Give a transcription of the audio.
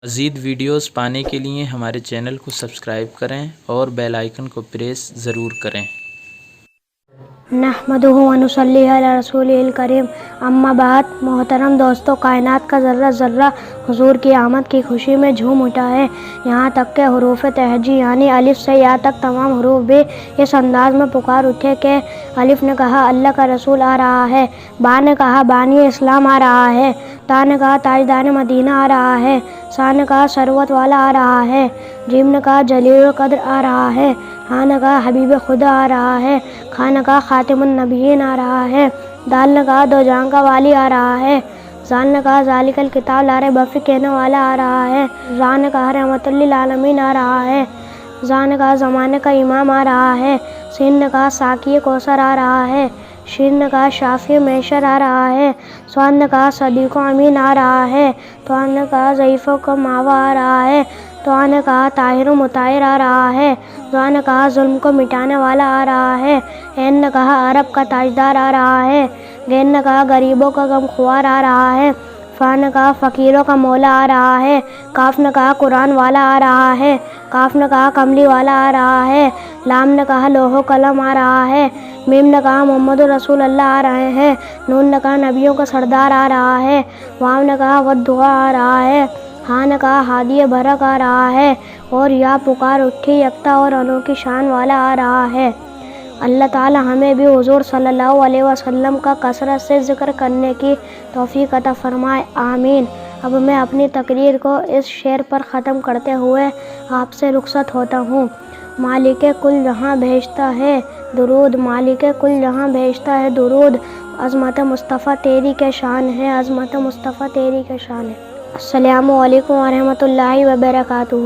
مزید ویڈیوز پانے کے لیے ہمارے چینل کو سبسکرائب کریں اور بیل آئیکن کو پریس ضرور کریں۔ نحمدہ و نصلی علی رسولہ الکریم، اما بعد۔ محترم دوستو، کائنات کا ذرہ ذرہ حضور کی آمد کی خوشی میں جھوم اٹھا ہے، یہاں تک کہ حروف تہجی یعنی الف سے یا تک تمام حروف بھی اس انداز میں پکار اٹھے کہ الف نے کہا اللہ کا رسول آ رہا ہے، با نے کہا بانی اسلام آ رہا ہے، تا نے کہا تاجدار مدینہ آ رہا ہے، سا نے کہا ثروت والا آ رہا ہے، جیم نے کہا جلیل القدر آ رہا ہے، ہاں نے کہا حبیب خدا آ رہا ہے، کھا نے کہا خاتم النبیین آ رہا ہے، دال نے کہا دو جہاں کا والی آ رہا ہے، زال نے کہا ذالک الکتاب لا ریب فیہ کہنے والا آ رہا ہے، را نے کہا رحمت للعالمین آ رہا ہے، زا نے کہا زمانے کا امام آ رہا ہے، سین نے کہا ساقی کوثر آ رہا ہے، شین نے کہا شافی محشر آ رہا ہے، صاد نے کہا صدیق و امین آ رہا ہے، طا نے کہا ضعیف و ماوا آ رہا ہے، طا نے کہا طاہر و مطہر آ رہا ہے، ظا نے کہا ظلم کو مٹانے والا آ رہا ہے، عین نے کہا عرب کا تاجدار آ رہا ہے، غین نے کہا غریبوں کا غم خوار آ رہا ہے، فا نے کہا فقیروں کا مولا آ رہا ہے، کاف نے کہا قرآن والا آ رہا ہے، کاف نے کہا کملی والا آ رہا ہے، لام نے کہا لوح و قلم آ رہا ہے، میم نے کہا محمد رسول اللہ آ رہے ہیں، نون نے کہا نبیوں کا سردار آ رہا ہے، واو نے کہا والضحیٰ آ رہا ہے، ہاں نے کہا ہادی برق آ رہا ہے، اور یا پکار اٹھی یکتا اور انوکھی شان والا آ رہا ہے۔ اللہ تعالی ہمیں بھی حضور صلی اللہ علیہ وسلم کا کثرت سے ذکر کرنے کی توفیق عطا فرمائے، آمین۔ اب میں اپنی تقریر کو اس شعر پر ختم کرتے ہوئے آپ سے رخصت ہوتا ہوں۔ مالک کل جہاں بھیجتا ہے درود، مالک کل جہاں بھیجتا ہے درود، عظمت مصطفیٰ تیری کیا شان ہے، عظمت مصطفیٰ تیری کیا شان ہے۔ السلام علیکم ورحمۃ اللہ وبرکاتہ۔